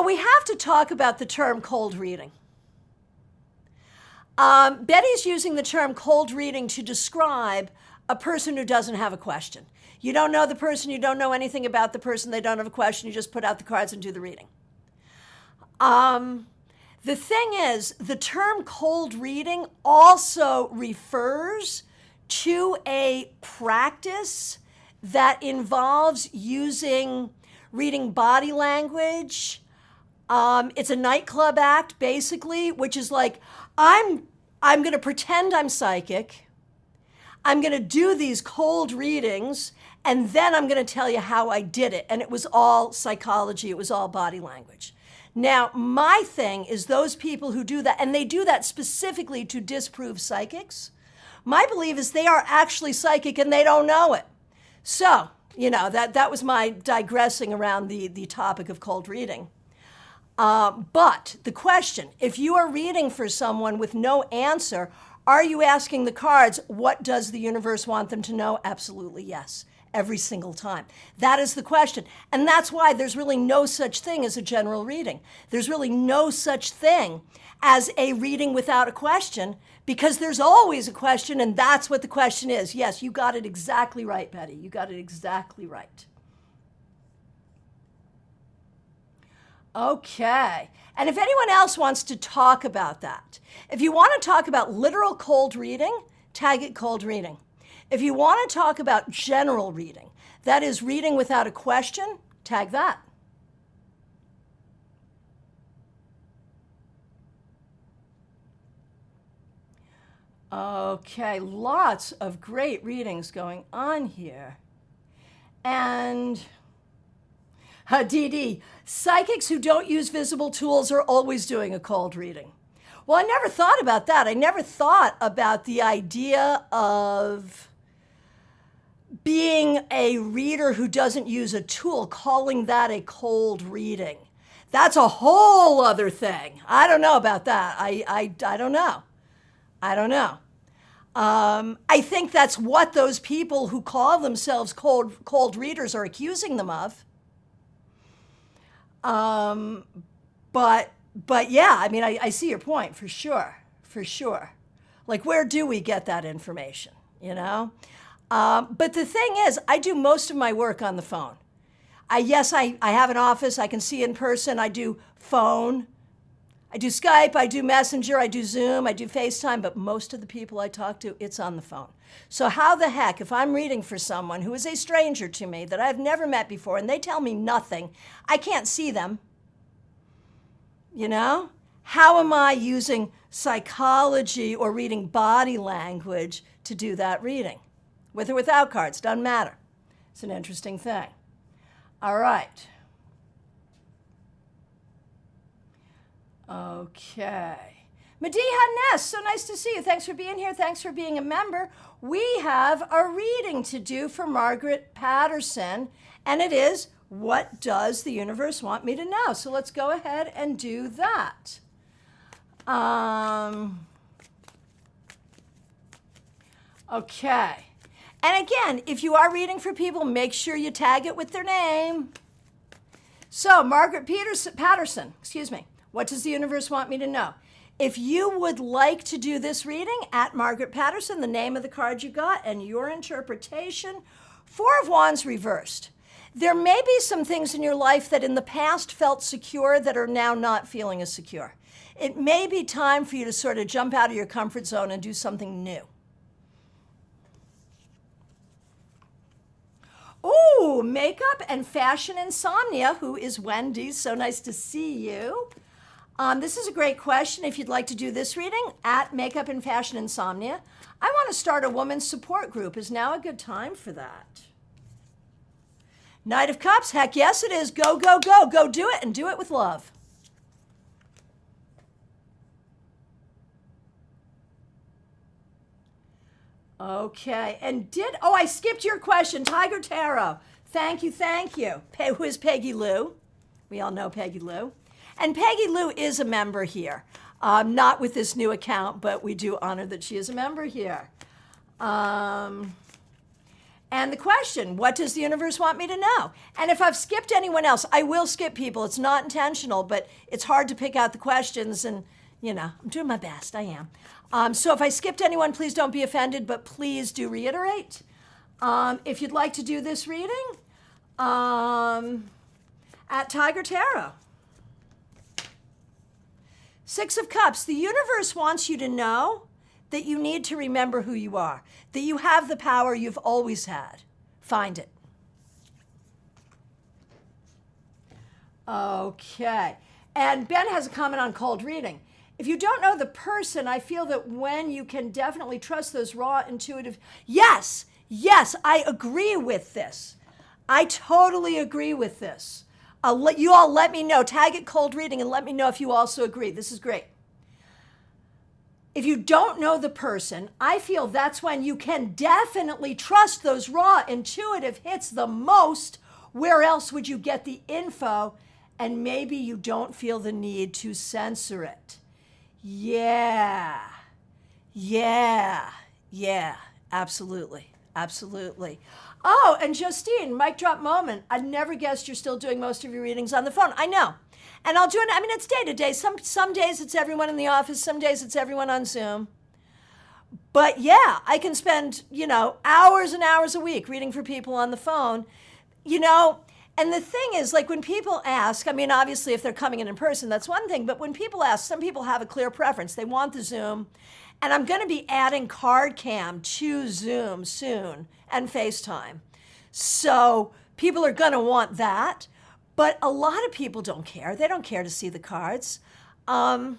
we have to talk about the term cold reading. Betty's using the term cold reading to describe a person who doesn't have a question. You don't know the person, you don't know anything about the person, they don't have a question, you just put out the cards and do the reading. The thing is, the term cold reading also refers to a practice that involves reading body language. It's a nightclub act, basically, which is like, I'm going to pretend I'm psychic. I'm going to do these cold readings, and then I'm going to tell you how I did it. And it was all psychology. It was all body language. Now, my thing is those people who do that, and they do that specifically to disprove psychics. My belief is they are actually psychic and they don't know it. So, that was my digressing around the topic of cold reading. But the question, if you are reading for someone with no answer, are you asking the cards, what does the universe want them to know? Absolutely yes, every single time. That is the question. And that's why there's really no such thing as a general reading. There's really no such thing as a reading without a question, because there's always a question, and that's what the question is. Yes, you got it exactly right, Betty. You got it exactly right. Okay. And if anyone else wants to talk about that, if you want to talk about literal cold reading, tag it cold reading. If you want to talk about general reading, that is reading without a question, tag that. Okay, lots of great readings going on here. And Dee Dee, psychics who don't use visible tools are always doing a cold reading. Well, I never thought about that. I never thought about the idea of being a reader who doesn't use a tool, calling that a cold reading. That's a whole other thing. I don't know about that. I don't know. I don't know. I think that's what those people who call themselves cold readers are accusing them of. But yeah, I mean, I see your point for sure. Like, where do we get that information, But the thing is, I do most of my work on the phone. I have an office, I can see in person, I do phone, I do Skype, I do Messenger, I do Zoom, I do FaceTime, but most of the people I talk to, it's on the phone. So how the heck, if I'm reading for someone who is a stranger to me that I've never met before and they tell me nothing, I can't see them, How am I using psychology or reading body language to do that reading? With or without cards, doesn't matter. It's an interesting thing. All right. Okay. Mediha Ness, so nice to see you. Thanks for being here. Thanks for being a member. We have a reading to do for Margaret Patterson, and it is, what does the universe want me to know? So let's go ahead and do that. Okay. And again, if you are reading for people, make sure you tag it with their name. So, Margaret Patterson, what does the universe want me to know? If you would like to do this reading, at Margaret Patterson, the name of the card you got, and your interpretation, Four of Wands reversed. There may be some things in your life that in the past felt secure that are now not feeling as secure. It may be time for you to sort of jump out of your comfort zone and do something new. Ooh, makeup and fashion insomnia. Who is Wendy? So nice to see you. This is a great question. If you'd like to do this reading, at Makeup and Fashion Insomnia. I want to start a women's support group. Is now a good time for that? Knight of Cups. Heck yes, it is. Go, go, go. Go do it, and do it with love. Okay, and I skipped your question, Tiger Tarot. Thank you. Who is Peggy Lou? We all know Peggy Lou. And Peggy Lou is a member here. Not with this new account, but we do honor that she is a member here. And the question, what does the universe want me to know? And if I've skipped anyone else, I will skip people. It's not intentional, but it's hard to pick out the questions, and I'm doing my best, I am. So if I skipped anyone, please don't be offended, but please do reiterate. If you'd like to do this reading, at Tiger Tarot. Six of Cups. The universe wants you to know that you need to remember who you are, that you have the power you've always had. Find it. Okay. And Ben has a comment on cold reading. If you don't know the person, I feel that when you can definitely trust those raw, intuitive, yes, I agree with this. I totally agree with this. You all let me know. Tag it cold reading and let me know if you also agree. This is great. If you don't know the person, I feel that's when you can definitely trust those raw, intuitive hits the most. Where else would you get the info? And maybe you don't feel the need to censor it. Yeah, absolutely. Oh, and Justine, mic drop moment. I never guessed you're still doing most of your readings on the phone. I know. And I'll do it, I mean, it's day to day. Some days it's everyone in the office, some days it's everyone on Zoom. But yeah, I can spend, hours and hours a week reading for people on the phone, And the thing is, like when people ask, I mean, obviously if they're coming in person, that's one thing. But when people ask, some people have a clear preference. They want the Zoom. And I'm going to be adding Card Cam to Zoom soon and FaceTime. So people are going to want that. But a lot of people don't care. They don't care to see the cards. And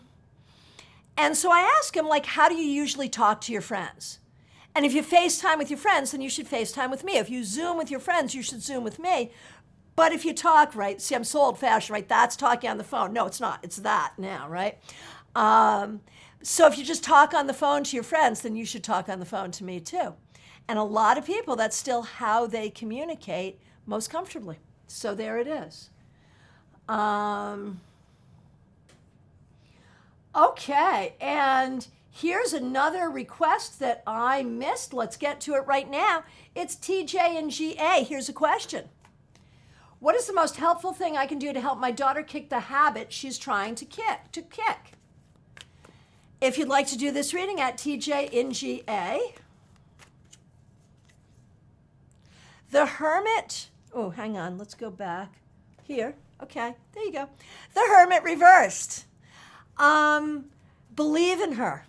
so I ask them, like, how do you usually talk to your friends? And if you FaceTime with your friends, then you should FaceTime with me. If you Zoom with your friends, you should Zoom with me. But if you talk, right, see, I'm so old-fashioned, right? That's talking on the phone. No, it's not. It's that now, right? So if you just talk on the phone to your friends, then you should talk on the phone to me too. And a lot of people, that's still how they communicate most comfortably. So there it is. Okay, and here's another request that I missed. Let's get to it right now. It's TJ and GA. Here's a question. What is the most helpful thing I can do to help my daughter kick the habit she's trying to kick? If you'd like to do this reading at TJ in GA. The Hermit, oh, hang on, let's go back. Here, okay, there you go. The Hermit reversed. Believe in her.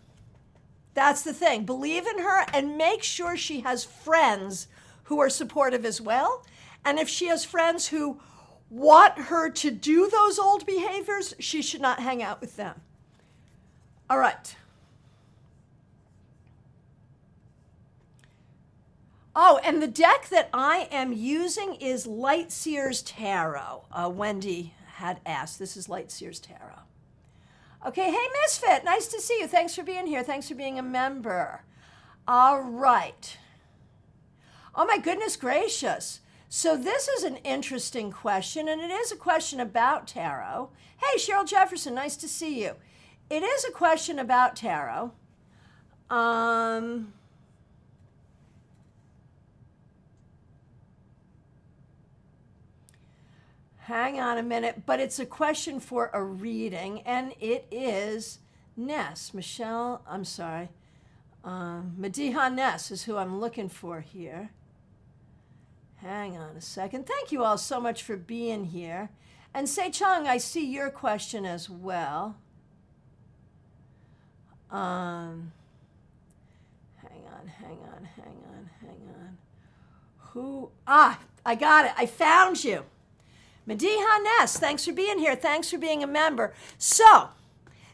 That's the thing. Believe in her and make sure she has friends who are supportive as well. And if she has friends who want her to do those old behaviors, she should not hang out with them. All right. Oh, and the deck that I am using is Lightseer's Tarot. Wendy had asked. This is Lightseer's Tarot. Okay, hey, Misfit. Nice to see you. Thanks for being here. Thanks for being a member. All right. Oh, my goodness gracious. So this is an interesting question, and it is a question about tarot. Hey, Cheryl Jefferson, nice to see you. It is a question about tarot. Hang on a minute, but it's a question for a reading, and it is Ness. Michelle, I'm sorry. Mediha Ness is who I'm looking for here. Hang on a second. Thank you all so much for being here. And Se Chung, I see your question as well. Hang on. Who? Ah, I got it. I found you. Mediha Ness, thanks for being here. Thanks for being a member. So,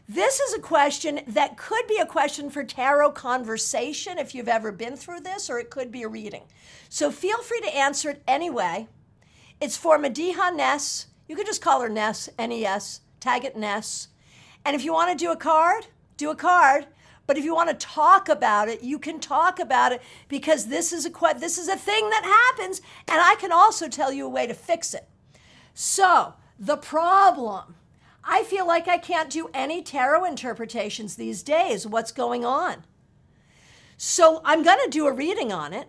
this is a question that could be a question for tarot conversation if you've ever been through this, or it could be a reading. So feel free to answer it anyway. It's for Mediha Ness. You could just call her Ness, N-E-S, tag it Ness. And if you want to do a card, do a card. But if you want to talk about it, you can talk about it because this is a thing that happens, and I can also tell you a way to fix it. So, the problem. I feel like I can't do any tarot interpretations these days. What's going on? So I'm going to do a reading on it.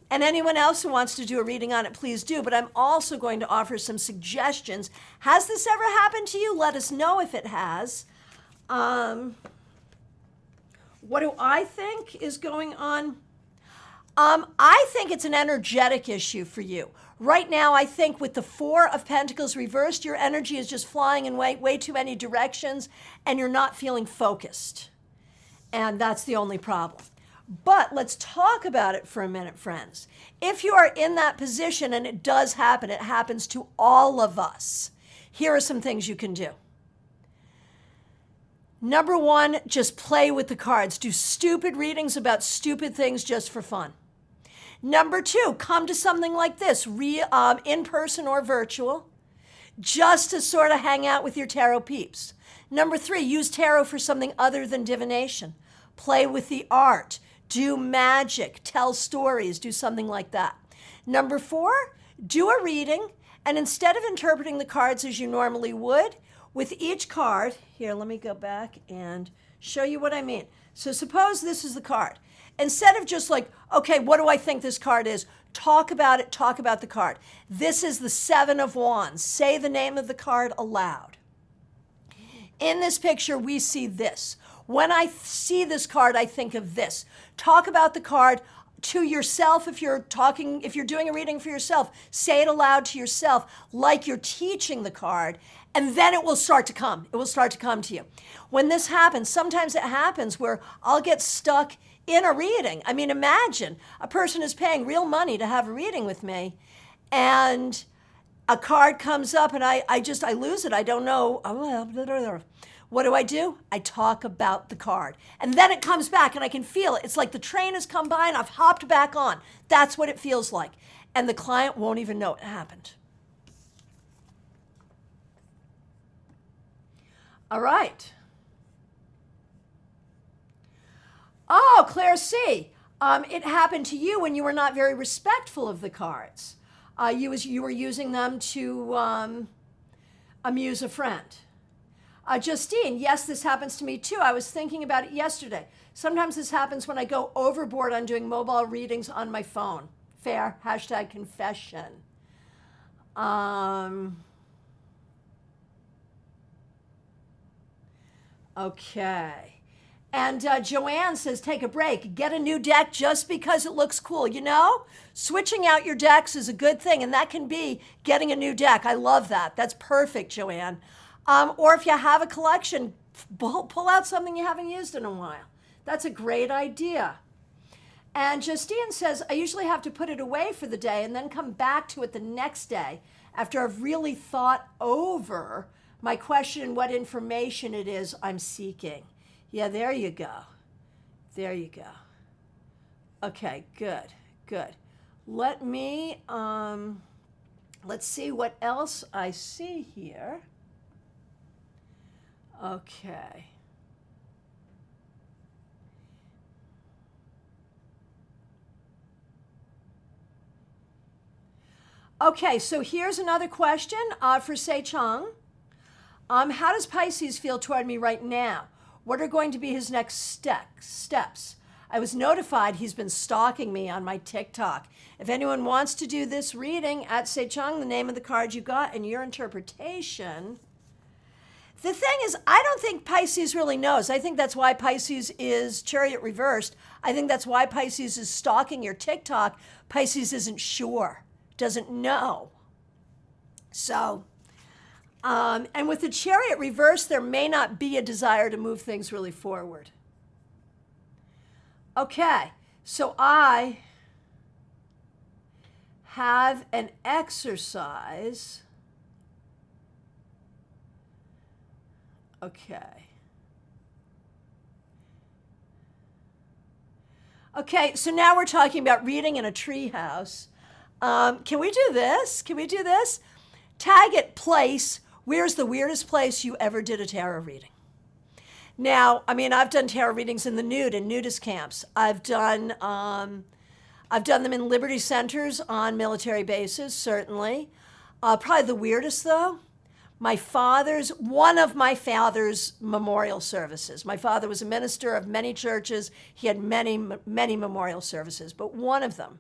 And anyone else who wants to do a reading on it, please do. But I'm also going to offer some suggestions. Has this ever happened to you? Let us know if it has. What do I think is going on? I think it's an energetic issue for you. Right now, I think with the Four of Pentacles reversed, your energy is just flying in way too many directions, and you're not feeling focused. And that's the only problem. But let's talk about it for a minute, friends. If you are in that position, and it does happen, it happens to all of us, here are some things you can do. Number one, just play with the cards. Do stupid readings about stupid things just for fun. Number two, come to something like this, in person or virtual, just to sort of hang out with your tarot peeps. Number three, use tarot for something other than divination. Play with the art, do magic, tell stories, do something like that. Number four, do a reading, and instead of interpreting the cards as you normally would, with each card, here, let me go back and show you what I mean. So suppose this is the card. Instead of just like, okay, what do I think this card is? Talk about it, talk about the card. This is the Seven of Wands. Say the name of the card aloud. In this picture, we see this. When I see this card, I think of this. Talk about the card to yourself. If you're doing a reading for yourself, say it aloud to yourself like you're teaching the card, and then it will start to come. It will start to come to you. When this happens, sometimes it happens where I'll get stuck in a reading. I mean, imagine a person is paying real money to have a reading with me, and a card comes up and I lose it. I don't know. What do? I talk about the card. And then it comes back and I can feel it. It's like the train has come by and I've hopped back on. That's what it feels like. And the client won't even know it happened. All right. Oh, Claire C. It happened to you when you were not very respectful of the cards. You were using them to amuse a friend. Justine, yes, this happens to me too. I was thinking about it yesterday. Sometimes this happens when I go overboard on doing mobile readings on my phone. Fair. Hashtag confession. Okay. And Joanne says, take a break. Get a new deck just because it looks cool. You know, switching out your decks is a good thing, and that can be getting a new deck. I love that. That's perfect, Joanne. Or if you have a collection, pull out something you haven't used in a while. That's a great idea. And Justine says, I usually have to put it away for the day and then come back to it the next day after I've really thought over my question and what information it is I'm seeking. Yeah, there you go. There you go. Okay, good, good. Let's see what else I see here. Okay. Okay, so here's another question for Se Chang. How does Pisces feel toward me right now? What are going to be his next steps? I was notified he's been stalking me on my TikTok. If anyone wants to do this reading, at Se Chang, the name of the card you got and your interpretation. The thing is, I don't think Pisces really knows. I think that's why Pisces is Chariot reversed. I think that's why Pisces is stalking your TikTok. Pisces isn't sure, doesn't know. So, and with the Chariot reversed, there may not be a desire to move things really forward. Okay, so I have an exercise. Okay. Okay, so now we're talking about reading in a treehouse. Can we do this? Can we do this? Tag it place. Where's the weirdest place you ever did a tarot reading? Now, I mean, I've done tarot readings in the nude and nudist camps. I've done them in Liberty Centers on military bases, certainly. Probably the weirdest, though, one of my father's memorial services. My father was a minister of many churches. He had many, many memorial services, but one of them,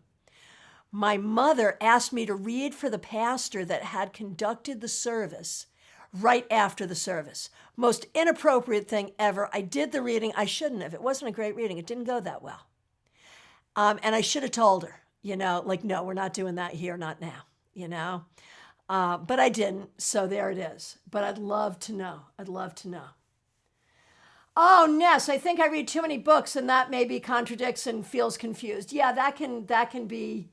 my mother asked me to read for the pastor that had conducted the service right after the service. Most inappropriate thing ever. I did the reading. I shouldn't have. It wasn't a great reading. It didn't go that well. And I should have told her, like, no, we're not doing that here, not now, but I didn't, so there it is. But I'd love to know. I'd love to know. Oh, Ness, I think I read too many books and that maybe contradicts and feels confused. Yeah, that can be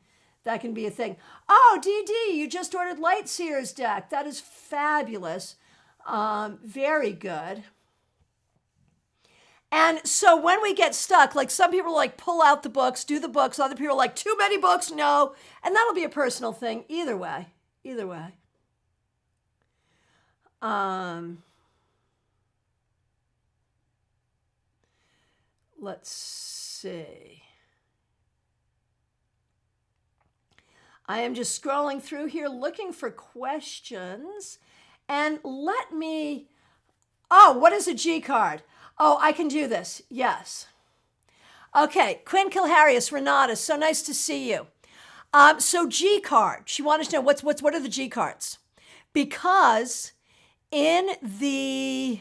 a thing. Oh, DD, you just ordered Lightseer's deck. That is fabulous. Very good. And so when we get stuck, like some people like pull out the books, do the books, other people are like too many books, no. And that'll be a personal thing either way. Either way. Let's see. I am just scrolling through here looking for questions. And let me, oh, what is a G card? Oh, I can do this. Yes. Okay, Quinn Kilharius, Renata, so nice to see you. So G card, she wanted to know what are the G cards? Because in the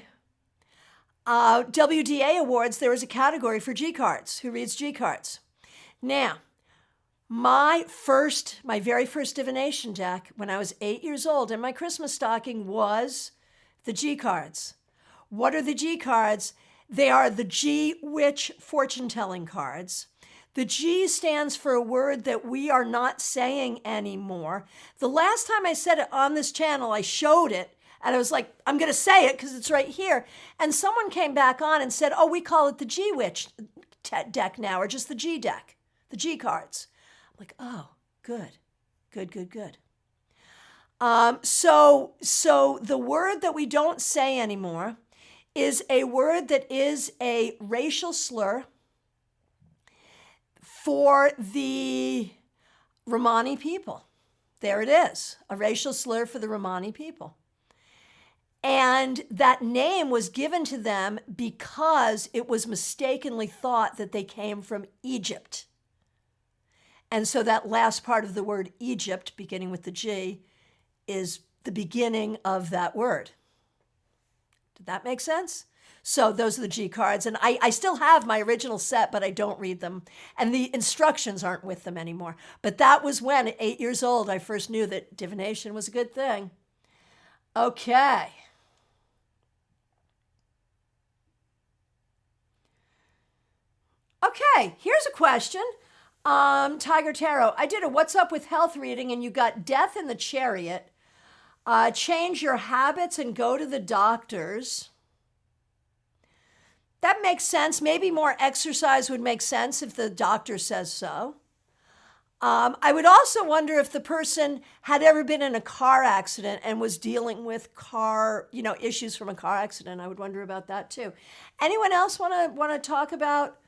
WDA Awards, there is a category for G cards. Who reads G cards? Now, my very first divination deck when I was 8 years old in my Christmas stocking was the G cards. What are the G cards? They are the G Witch fortune-telling cards. The G stands for a word that we are not saying anymore. The last time I said it on this channel, I showed it, and I was like, I'm going to say it because it's right here. And someone came back on and said, oh, we call it the G Witch deck now, or just the G deck, the G cards. I'm like, oh, good. So the word that we don't say anymore is a word that is a racial slur for the Romani people. There it is, a racial slur for the Romani people. And that name was given to them because it was mistakenly thought that they came from Egypt. And so that last part of the word Egypt, beginning with the G, is the beginning of that word. Did that make sense? So those are the G cards. And I still have my original set, but I don't read them. And the instructions aren't with them anymore. But that was when, at 8 years old, I first knew that divination was a good thing. Okay. Okay, here's a question. Tiger Tarot, I did a What's Up with Health reading, and you got Death in the Chariot. Change your habits and go to the doctors. That makes sense. Maybe more exercise would make sense if the doctor says so. I would also wonder if the person had ever been in a car accident and was dealing with issues from a car accident. I would wonder about that too. Anyone else want to talk about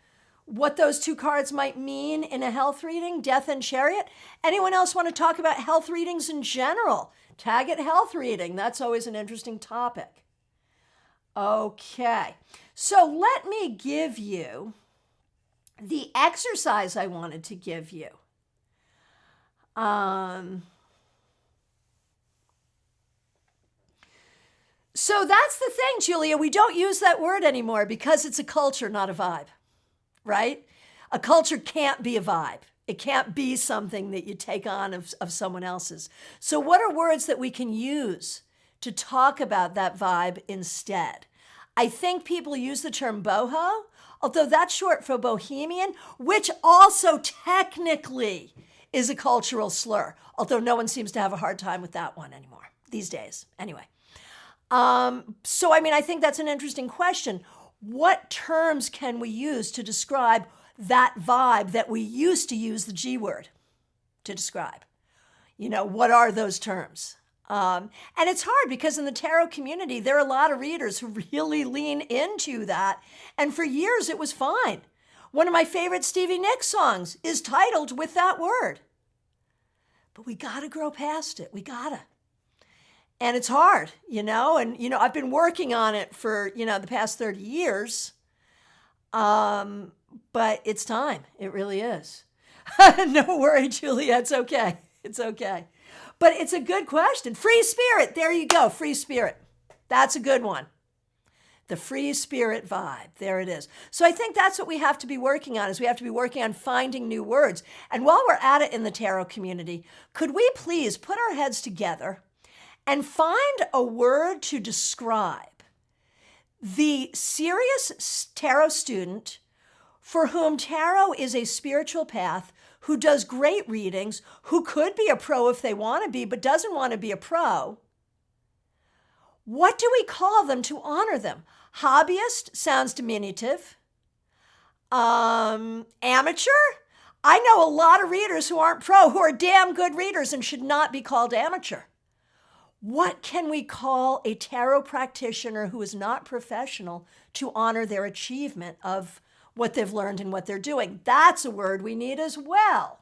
what those two cards might mean in a health reading, Death and Chariot? Anyone else want to talk about health readings in general? Tag it health reading. That's always an interesting topic. Okay, so let me give you the exercise I wanted to give you. So that's the thing, Julia. We don't use that word anymore because it's a culture, not a vibe, right? A culture can't be a vibe. It can't be something that you take on of someone else's. So what are words that we can use to talk about that vibe instead? I think people use the term boho, although that's short for bohemian, which also technically is a cultural slur, although no one seems to have a hard time with that one anymore these days. Anyway, I think that's an interesting question. What terms can we use to describe that vibe that we used to use the G word to describe? What are those terms? And it's hard because in the tarot community, there are a lot of readers who really lean into that. And for years, it was fine. One of my favorite Stevie Nicks songs is titled with that word. But we got to grow past it. We got to. And it's hard, and, I've been working on it for, the past 30 years. But it's time. It really is. No worry, Julia. It's okay. It's okay. But it's a good question. Free spirit. There you go. Free spirit. That's a good one. The free spirit vibe. There it is. So I think that's what we have to be working on, is we have to be working on finding new words. And while we're at it in the tarot community, could we please put our heads together and find a word to describe the serious tarot student for whom tarot is a spiritual path, who does great readings, who could be a pro if they want to be, but doesn't want to be a pro? What do we call them to honor them? Hobbyist sounds diminutive. Amateur? I know a lot of readers who aren't pro, who are damn good readers and should not be called amateur. What can we call a tarot practitioner who is not professional to honor their achievement of what they've learned and what they're doing? That's a word we need as well.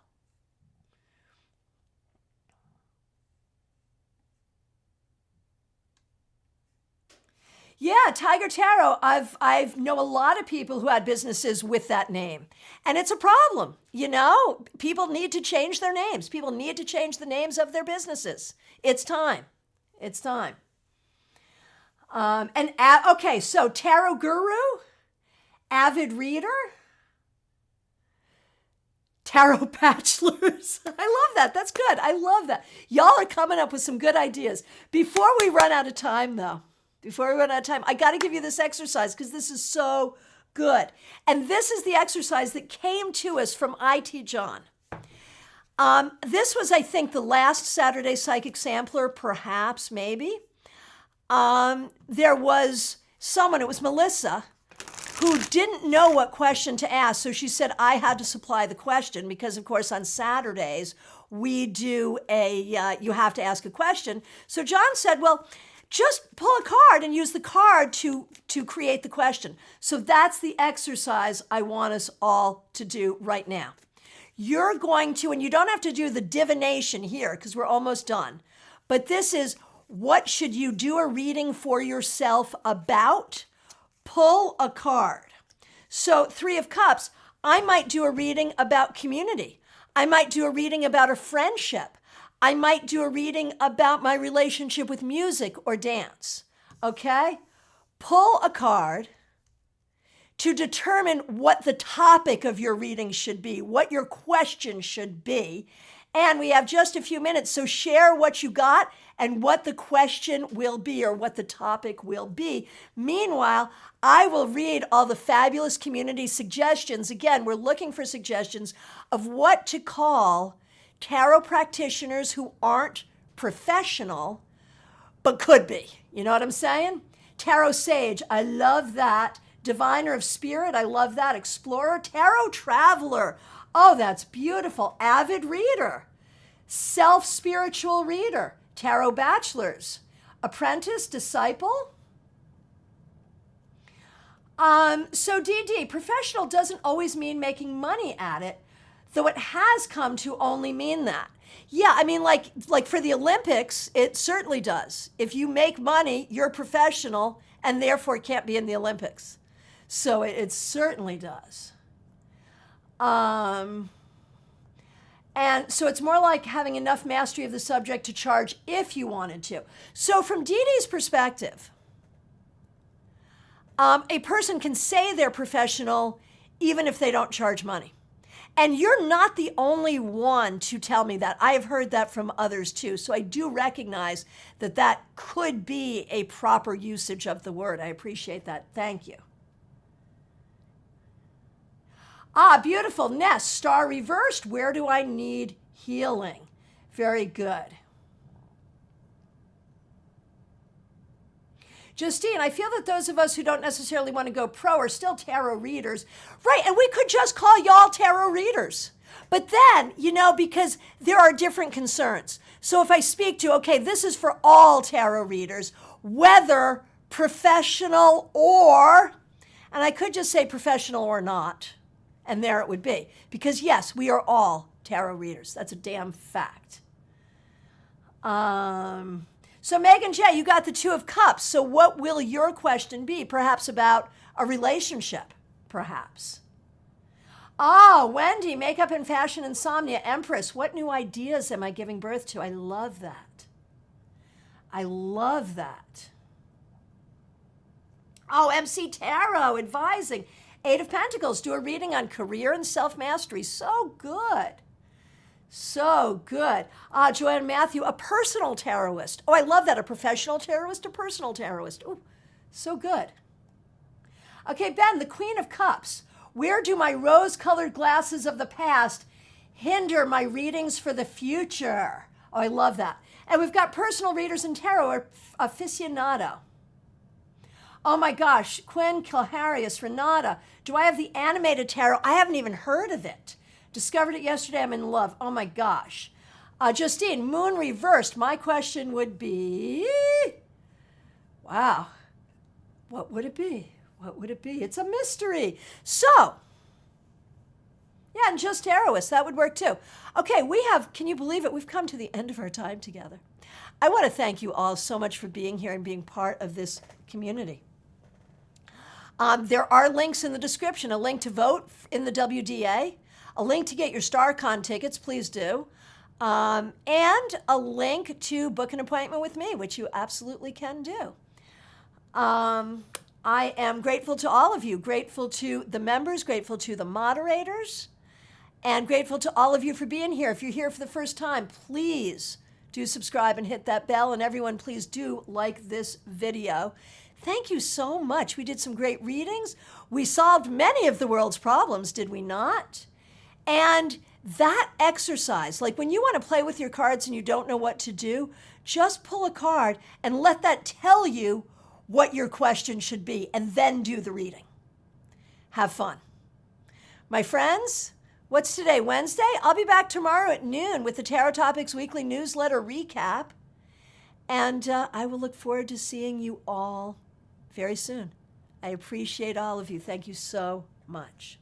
Yeah, Tiger Tarot. I've know a lot of people who had businesses with that name. And it's a problem. You know, people need to change their names. People need to change the names of their businesses. It's time. It's time. Okay, so Tarot Guru, avid reader, Tarot Bachelors. I love that. That's good. I love that. Y'all are coming up with some good ideas. Before we run out of time, though, I got to give you this exercise because this is so good. And this is the exercise that came to us from IT John. This was, I think, the last Saturday Psychic Sampler, perhaps, maybe. There was someone, it was Melissa, who didn't know what question to ask. So she said, I had to supply the question because, of course, on Saturdays, we do you have to ask a question. So John said, well, just pull a card and use the card to create the question. So that's the exercise I want us all to do right now. You're going to, and you don't have to do the divination here because we're almost done, but this is what should you do a reading for yourself about? Pull a card. So 3 of Cups, I might do a reading about community. I might do a reading about a friendship. I might do a reading about my relationship with music or dance, okay? Pull a card to determine what the topic of your reading should be, what your question should be. And we have just a few minutes, so share what you got and what the question will be or what the topic will be. Meanwhile, I will read all the fabulous community suggestions. Again, we're looking for suggestions of what to call tarot practitioners who aren't professional, but could be. You know what I'm saying? Tarot Sage, I love that. Diviner of Spirit, I love that. Explorer, Tarot Traveler. Oh, that's beautiful. Avid Reader. Self-Spiritual Reader. Tarot Bachelors. Apprentice, Disciple. So DD, professional doesn't always mean making money at it, though it has come to only mean that. Yeah, I mean, like for the Olympics, it certainly does. If you make money, you're professional and therefore can't be in the Olympics. So it certainly does. And so it's more like having enough mastery of the subject to charge if you wanted to. So from Dee Dee's perspective, a person can say they're professional even if they don't charge money. And you're not the only one to tell me that. I have heard that from others too. So I do recognize that that could be a proper usage of the word. I appreciate that. Thank you. Ah, beautiful. Nest, star reversed. Where do I need healing? Very good. Justine, I feel that those of us who don't necessarily want to go pro are still tarot readers. Right, and we could just call y'all tarot readers. But then, you know, because there are different concerns. So if I speak to, okay, this is for all tarot readers, whether professional or, and I could just say professional or not, and there it would be. Because yes, we are all tarot readers. That's a damn fact. So Megan J., you got the 2 of Cups. So what will your question be? Perhaps about a relationship, perhaps. Oh, Wendy, makeup and fashion insomnia. Empress, what new ideas am I giving birth to? I love that. I love that. Oh, MC Tarot, advising. 8 of Pentacles, do a reading on career and self-mastery. So good. So good. Joanne Matthew, a personal tarotist. Oh, I love that. A professional tarotist, a personal tarotist. Oh, so good. Okay, Ben, the Queen of Cups. Where do my rose-colored glasses of the past hinder my readings for the future? Oh, I love that. And we've got personal readers and tarot aficionado. Oh my gosh, Quinn Kilharius, Renata, do I have the animated tarot? I haven't even heard of it. Discovered it yesterday, I'm in love. Oh my gosh. Justine, moon reversed. My question would be, wow, what would it be? What would it be? It's a mystery. So, yeah, and just tarotists, that would work too. Okay, can you believe it? We've come to the end of our time together. I want to thank you all so much for being here and being part of this community. There are links in the description, a link to vote in the WDA, a link to get your StarCon tickets, please do, and a link to book an appointment with me, which you absolutely can do. I am grateful to all of you, grateful to the members, grateful to the moderators, and grateful to all of you for being here. If you're here for the first time, please do subscribe and hit that bell, and everyone, please do like this video. Thank you so much. We did some great readings. We solved many of the world's problems, did we not? And that exercise, like when you want to play with your cards and you don't know what to do, just pull a card and let that tell you what your question should be, and then do the reading. Have fun. My friends, what's today, Wednesday? I'll be back tomorrow at noon with the Tarot Topics Weekly Newsletter recap. And I will look forward to seeing you all very soon. I appreciate all of you. Thank you so much.